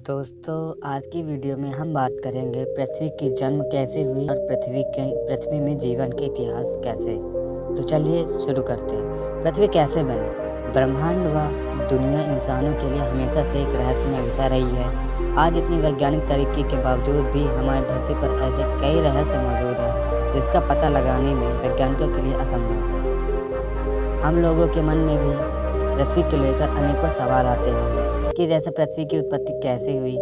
दोस्तों, आज की वीडियो में हम बात करेंगे पृथ्वी की जन्म कैसे हुई और पृथ्वी में जीवन के इतिहास कैसे। तो चलिए शुरू करते हैं। पृथ्वी कैसे बनी? ब्रह्मांड व दुनिया इंसानों के लिए हमेशा से एक रहस्यमय विषय रही है। आज इतनी वैज्ञानिक तरक्की के बावजूद भी हमारी धरती पर ऐसे कई रहस्य मौजूद हैं जिसका पता लगाने में वैज्ञानिकों के लिए असंभव है। हम लोगों के मन में भी पृथ्वी को लेकर अनेकों सवाल आते होंगे कि जैसे पृथ्वी की उत्पत्ति कैसे हुई,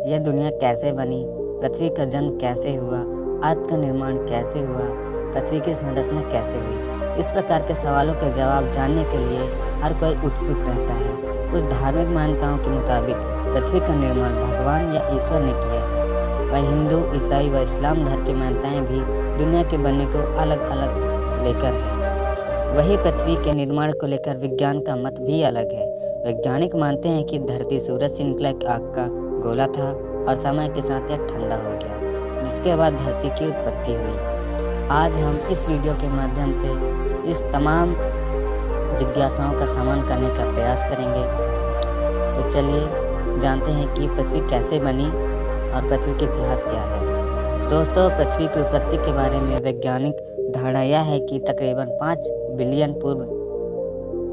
यह दुनिया कैसे बनी, पृथ्वी का जन्म कैसे हुआ, अर्थ का निर्माण कैसे हुआ, पृथ्वी की संरचना कैसे हुई। इस प्रकार के सवालों के जवाब जानने के लिए हर कोई उत्सुक रहता है। कुछ धार्मिक मान्यताओं के मुताबिक पृथ्वी का निर्माण भगवान या ईश्वर ने किया। वह हिंदू, ईसाई व इस्लाम धर्म की मान्यताएं भी दुनिया के बनने को अलग अलग लेकर है। वही पृथ्वी के निर्माण को लेकर विज्ञान का मत भी अलग है। वैज्ञानिक मानते हैं कि धरती सूरज से निकला एक आग का गोला था और समय के साथ यह ठंडा हो गया, जिसके बाद धरती की उत्पत्ति हुई। आज हम इस वीडियो के माध्यम से इस तमाम जिज्ञासाओं का समाधान करने का प्रयास करेंगे। तो चलिए जानते हैं कि पृथ्वी कैसे बनी और पृथ्वी का इतिहास क्या है। दोस्तों, पृथ्वी की उत्पत्ति के बारे में वैज्ञानिक धारणा यह है कि तकरीबन 5 बिलियन पूर्व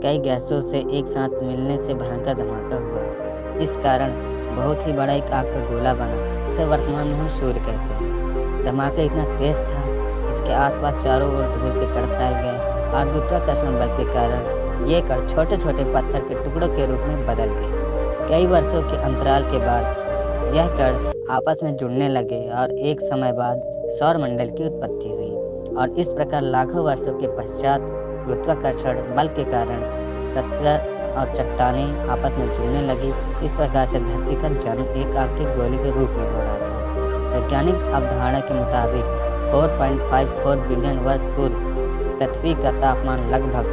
कई गैसों से एक साथ मिलने से भयंकर धमाका हुआ। इस कारण बहुत ही बड़ा एक आग का गोला बना। इसे वर्तमान में हम सूर्य कहते हैं। धमाका इतना तेज था, इसके आसपास चारों ओर धूल के कण फैल गए और गुरुत्वाकर्षण बल के कारण ये कण छोटे छोटे पत्थर के टुकड़ों के रूप में बदल गए। कई वर्षों के अंतराल के बाद यह कण आपस में जुड़ने लगे और एक समय बाद सौरमंडल की उत्पत्ति हुई और इस प्रकार लाखों वर्षों के पश्चात गुरुत्वाकर्षण बल के कारण पत्थर और चट्टानें आपस में जुड़ने लगी। इस प्रकार से धरती का जन्म एक आग के गोले के रूप में हो रहा था। वैज्ञानिक अवधारणा के मुताबिक 4.54 बिलियन वर्ष पूर्व पृथ्वी का तापमान लगभग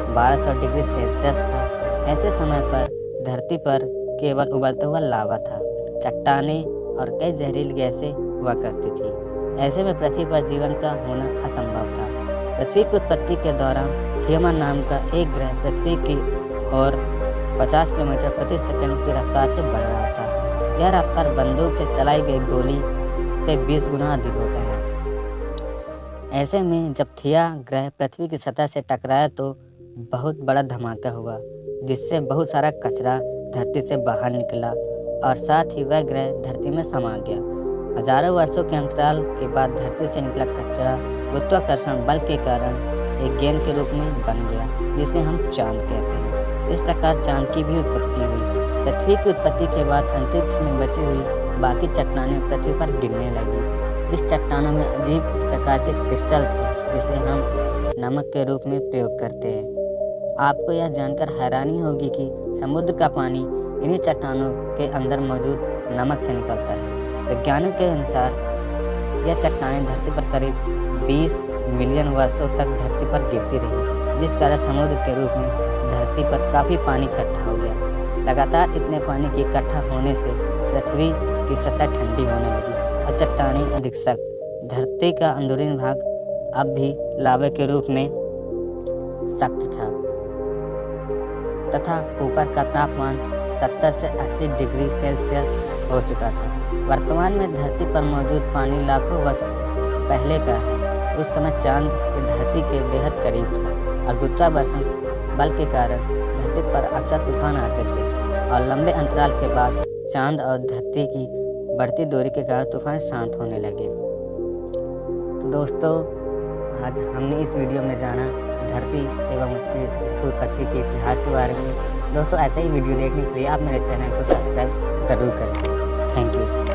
1200 डिग्री सेल्सियस था। ऐसे समय पर धरती पर केवल उबलता हुआ लावा था, चट्टानें और कई जहरीली गैसें हुआ करती थी। ऐसे में पृथ्वी पर जीवन का होना असंभव था। पृथ्वी की उत्पत्ति के दौरान थियमन नाम का एक ग्रह पृथ्वी की ओर 50 किलोमीटर प्रति सेकंड की रफ्तार से बढ़ रहा था। यह रफ्तार बंदूक से चलाई गई गोली से 20 गुना अधिक होता है। ऐसे में जब थिया ग्रह पृथ्वी की सतह से टकराया तो बहुत बड़ा धमाका हुआ, जिससे बहुत सारा कचरा धरती से बाहर निकला और साथ ही वह ग्रह धरती में समा गया। हजारों वर्षों के अंतराल के बाद धरती से निकला कचरा गुरुत्वाकर्षण बल के कारण एक गेंद के रूप में बन गया, जिसे हम चांद कहते हैं। इस प्रकार चांद की भी उत्पत्ति हुई। पृथ्वी की उत्पत्ति के बाद अंतरिक्ष में बची हुई बाकी चट्टानें पृथ्वी पर गिरने लगी। इस चट्टानों में अजीब प्रकार के क्रिस्टल थे, जिसे हम नमक के रूप में प्रयोग करते हैं। आपको यह जानकर हैरानी होगी कि समुद्र का पानी इन्हीं चट्टानों के अंदर मौजूद नमक से निकलता है। वैज्ञानिकों के अनुसार यह चट्टानें धरती पर करीब 20 मिलियन वर्षों तक धरती पर गिरती रही, जिस कारण समुद्र के रूप में धरती पर काफ़ी पानी इकट्ठा हो गया। लगातार इतने पानी के इकट्ठा होने से पृथ्वी की सतह ठंडी होने लगी और चट्टानें अधिक सख्त। धरती का अंदरूनी भाग अब भी लावा के रूप में सख्त था तथा ऊपर का तापमान 70 से 80 डिग्री सेल्सियस हो चुका था। वर्तमान में धरती पर मौजूद पानी लाखों वर्ष पहले का है। उस समय चांद की धरती के बेहद करीब था और गुरुत्वाकर्षण बल के कारण धरती पर अक्सर तूफान आते थे और लंबे अंतराल के बाद चांद और धरती की बढ़ती दूरी के कारण तूफान शांत होने लगे। तो दोस्तों, आज हमने इस वीडियो में जाना धरती एवं उसकी उत्पत्ति के इतिहास के बारे में। दोस्तों, ऐसे ही वीडियो देखने के लिए आप मेरे चैनल को सब्सक्राइब ज़रूर करें। Thank you.